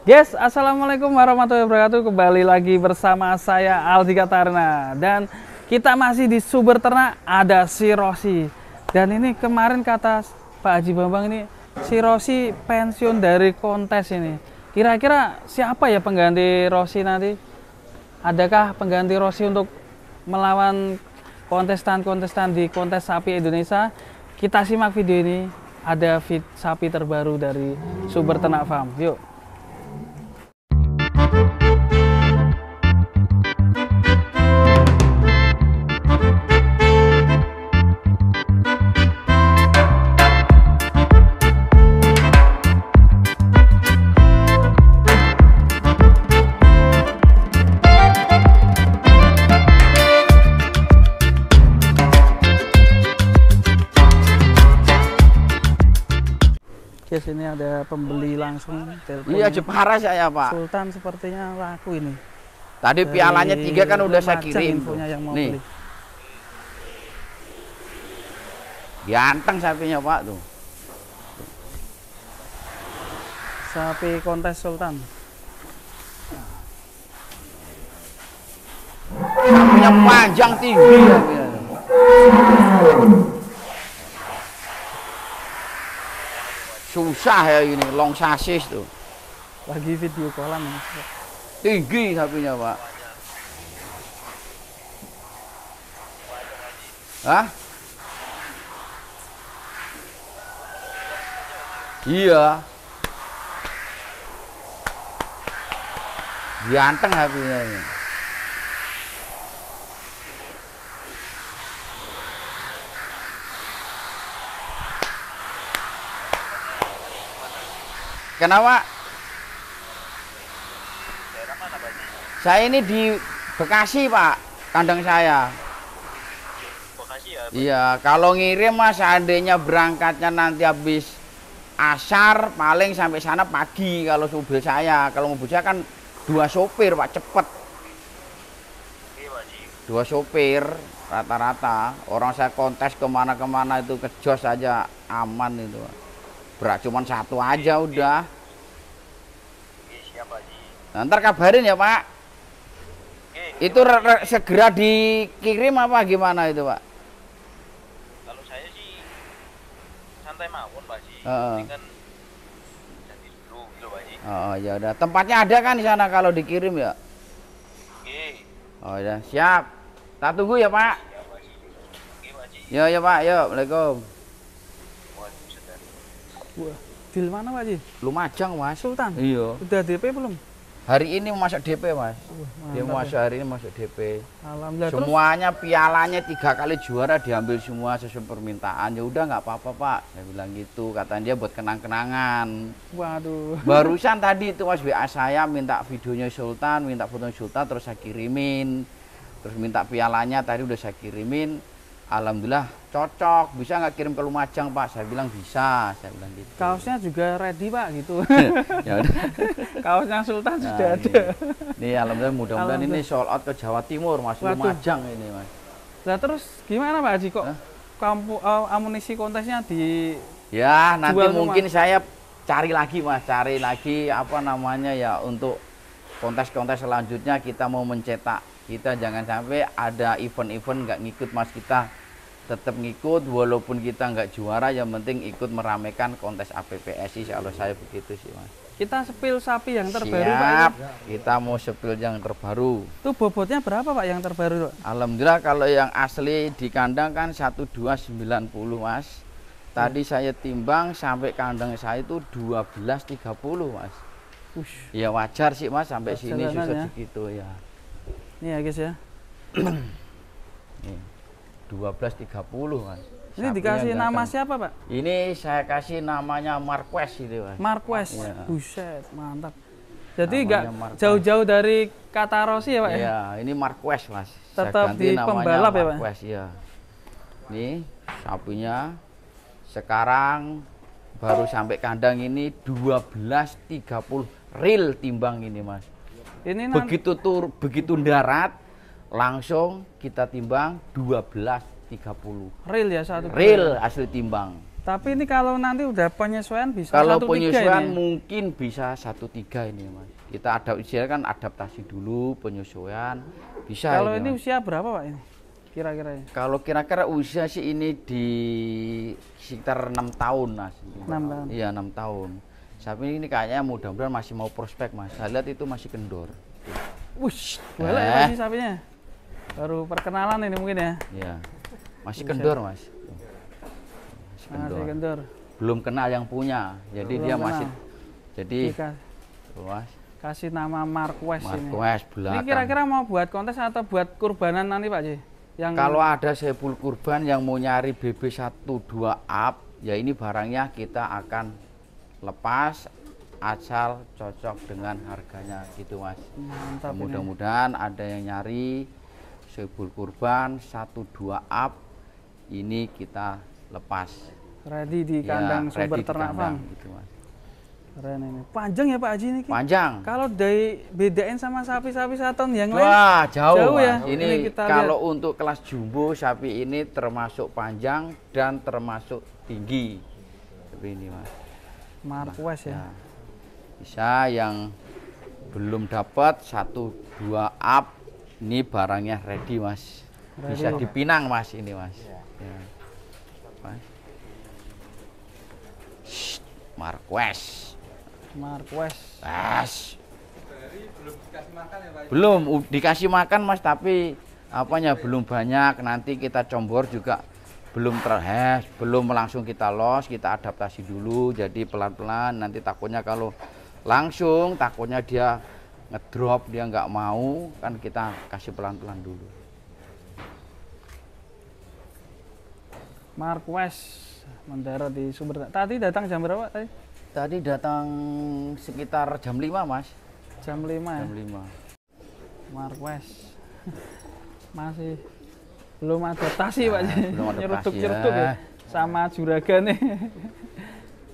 Guys, assalamualaikum warahmatullahi wabarakatuh. Kembali lagi bersama saya Aldi Katarina dan kita masih di Sumber Ternak. Ada si Rossi. Dan ini kemarin kata Pak Haji Bambang ini si Rossi pensiun dari kontes ini. Kira-kira siapa ya pengganti Rossi nanti? Adakah pengganti Rossi untuk melawan kontestan-kontestan di kontes sapi Indonesia? Kita simak video ini. Ada sapi terbaru dari Sumber Ternak Farm. Yuk. Guys, ini ada pembeli langsung telepon. Iya, Jepara saya, Pak. Sultan sepertinya laku ini. Tadi pialanya 3 kan udah saya kirim. Yang mau nih. Beli. Ganteng sapinya, Pak, tuh. Sapi kontes Sultan. Sapinya panjang tinggi. Susah ya ini, long sasis tuh. Lagi video callan ya. Tinggi sapinya, Pak. Hah? Iya. Ganteng sapinya ini. Kenapa? Daerah mana, Pak? Saya ini di Bekasi, Pak. Kandang saya. Bekasi ya, Pak? Iya, kalau ngirim Mas, seandainya berangkatnya nanti habis asar, paling sampai sana pagi kalau mobil saya. Kalau mobil saya kan 2 sopir, Pak, cepet. Iya, Pak. 2 sopir rata-rata. Orang saya kontes kemana-kemana itu ke Jos aja aman itu, Pak. Berat cuma 1 aja udah. Siapa, Ji? Nah, ntar kabarin ya, Pak. Itu segera dikirim apa gimana itu, Pak? Kalau saya sih santai mawon, Pak Ji. Ini kan jadi dulu gitu, Pak Ji. Oh, ya udah. Tempatnya ada kan di sana kalau dikirim ya? Oke. Oh ya, siap. Tak tunggu ya, Pak. Ya, Pak Ji. Oke, Pak Ji. Ya Pak, yuk. Assalamualaikum. Waalaikumsalam. Wah, deal mana Pak Haji? Lumajang, Mas. Sultan. Iya. Udah DP belum? Hari ini masuk DP, Mas. Dia Mantap masuk ya. hari ini masuk DP. Alhamdulillah. Semuanya pialanya 3 kali juara diambil semua sesuai permintaan. Ya udah nggak apa-apa, Pak. Saya bilang gitu. Katanya dia buat kenang-kenangan. Waduh. Barusan tadi itu Mas WA saya minta videonya Sultan, minta foto Sultan, terus saya kirimin. Terus minta pialanya tadi udah saya kirimin. Alhamdulillah cocok. Bisa nggak kirim ke Lumajang, Pak? Saya bilang bisa. Saya bilang gitu. Kaosnya juga ready, Pak, gitu. Ya udah. Kaosnya Sultan Nah, sudah ada. Ini alhamdulillah mudah-mudahan ini sold out ke Jawa Timur, Mas. Waduh. Lumajang ini, Mas. Nah, terus gimana Pak Haji kok amunisi kontesnya di Ya, nanti jual mungkin rumah? saya cari lagi, Mas. Cari lagi apa namanya ya untuk kontes-kontes selanjutnya kita mau mencetak. Kita jangan sampai ada event-event nggak ngikut, Mas. Kita tetap ngikut walaupun kita nggak juara, yang penting ikut meramaikan kontes APPSI. Kalau saya begitu sih, Mas. Kita sepil sapi yang terbaru, Pak. Siap, kita mau sepil yang terbaru. Itu bobotnya berapa, Pak, yang terbaru, Pak? Alhamdulillah kalau yang asli di kandang kan 1290, Mas. Tadi saya timbang sampai kandang saya itu 1230, Mas. Ush. Ya wajar sih, Mas, sampai sini Perjalanan susah ya. segitu ya. Ini ya, guys ya. Nih, 1230, Mas. Ini Sapinya dikasih nama ganteng. siapa, Pak? Ini saya kasih namanya Marquez itu, Mas. Marquez. Iya. Buset, mantap. Jadi Namanya nggak Marquez. jauh-jauh dari kata Rossi ya, Pak? Iya, ini Marquez, Mas. Saya Tetap ganti di namanya pembalap ya, Pak? Marquez, ya. Nih, sapinya sekarang baru sampai kandang ini 1230 real timbang ini, Mas. Ini Begitu darat langsung kita timbang 1230. real ya satu. Real asli timbang. Tapi ini kalau nanti udah penyesuaian bisa Kalau 1.3 penyesuaian ini. mungkin bisa 1.3 ini Mas. Kita ada usia kan adaptasi dulu, penyesuaian bisa. Kalau ini ini Mas. usia berapa Pak ini? Kira-kira ya? Kalau kira-kira usia sih ini di sekitar 6 tahun Mas. 6 tahun. Iya 6 tahun. Sapi ini kayaknya mudah-mudahan masih mau prospek Mas. Saya lihat itu masih kendor. Wush, boleh ya Pak, ini sapinya. Baru perkenalan ini mungkin ya. Iya. Masih kendor Mas. Masih kendor. Masih kendor. Belum kenal yang punya. Jadi Belum dia kenal. masih jadi Mas, Kasih nama Marquez ini. Marquez Ini belakang. kira-kira mau buat kontes atau buat kurbanan nanti Pak Ji? Yang Kalau ada sepul kurban yang mau nyari BB12 up, ya ini barangnya kita akan lepas asal cocok dengan harganya gitu Mas. mantap ini. Mudah-mudahan ada yang nyari sepul kurban 12 up, ini kita lepas. Ready di Ya, kandang ready sumber di ternak kandang, Bang. gitu, Mas. Keren ini. Panjang ya Pak Haji ini. Ki? Panjang. Kalau dari bedain sama sapi-sapi saton yang lain. Wah, jauh, ya. Mas. Ini Ini kita kalau untuk kelas jumbo sapi ini termasuk panjang dan termasuk tinggi. Seperti ini, Mas. Marquez ya. Ya. Bisa yang belum dapat 1-2 up, ini barangnya ready Mas. Bisa Ready. dipinang Mas ini Mas. Ya. Mas. Shh, Marquez. Marquez. Mas. Belum dikasih makan Mas, tapi apanya belum banyak. Nanti kita combor juga belum belum langsung kita los, kita adaptasi dulu. Jadi pelan-pelan. Nanti takutnya kalau langsung takutnya dia ngedrop, dia nggak mau, kan kita kasih pelan-pelan dulu. Marquez mendarat di sumber. Tadi datang jam berapa tadi? Tadi datang sekitar jam 5 Mas. Jam 5 ya. Jam 5. Marquez. Masih belum adaptasi Pak Ji. belum adaptasi, Nyerutuk-nyerutuk ya. ya. Sama juragan nih.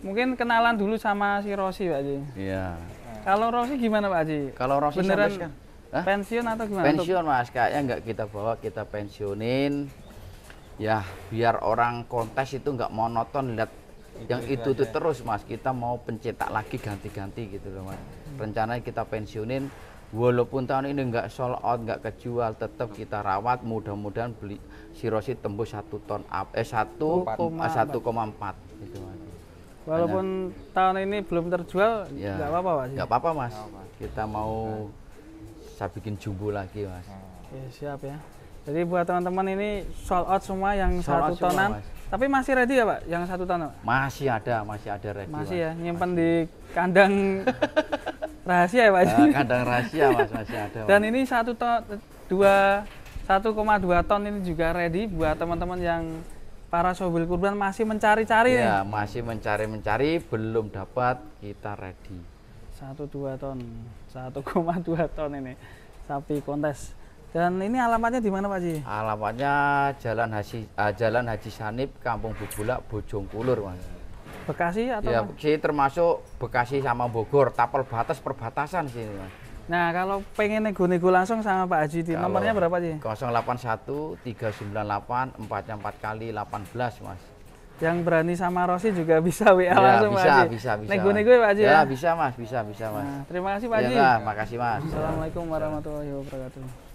Mungkin kenalan dulu sama si Rosi Pak Ji. Iya. Kalau Rosi gimana Pak Ji? Kalau Rosi Beneran sampai sekarang, hah? pensiun atau gimana? Pensiun Mas, kayaknya nggak kita bawa, kita pensiunin. Ya biar orang kontes itu nggak monoton lihat yang itu terus Mas. Kita mau pencetak lagi ganti-ganti gitu loh Mas. Rencananya kita pensiunin, walaupun tahun ini nggak sold out, nggak kejual, tetap kita rawat. Mudah-mudahan beli si Rosi tembus 1 ton up, 1,4 gitu Mas. Walaupun tahun ini belum terjual, Ya, nggak apa-apa Pak Ji. nggak apa-apa Mas. Kita mau saya bikin jumbo lagi Mas. Oke, siap ya. Jadi buat teman-teman ini sold out semua yang Sold out 1 semua, tonan. Mas. Tapi masih ready ya Pak? Yang 1 ton Pak? Masih ada ready. Masih Mas. ya, nyimpen di kandang rahasia ya Pak Ji. Kandang rahasia Mas, masih ada. Dan Mas. ini 1,2 ton ini juga ready buat teman-teman yang para sobil kurban masih mencari-cari nih. Ya, masih mencari, belum dapat, kita ready. 1,2 ton, 1,2 ton ini sapi kontes. Dan ini alamatnya di mana Pak Ji? Alamatnya Jalan Haji Sanip, Kampung Bubulak, Bojongkulur Mas. Bekasi atau Ya, mana? sih termasuk Bekasi sama Bogor, tapel batas perbatasan sini Mas. Nah kalau pengen nego-nego langsung sama Pak Haji, di Kalau nomornya berapa Ji? 081 398 4 kali 18 Mas. Yang berani sama Rosi juga bisa WA langsung Pak Haji. bisa. Nego-nego ya Pak Haji Ya, ya? bisa Mas, bisa Mas. Nah, terima kasih Pak Haji. Ya, makasih Mas. Assalamualaikum warahmatullahi wabarakatuh.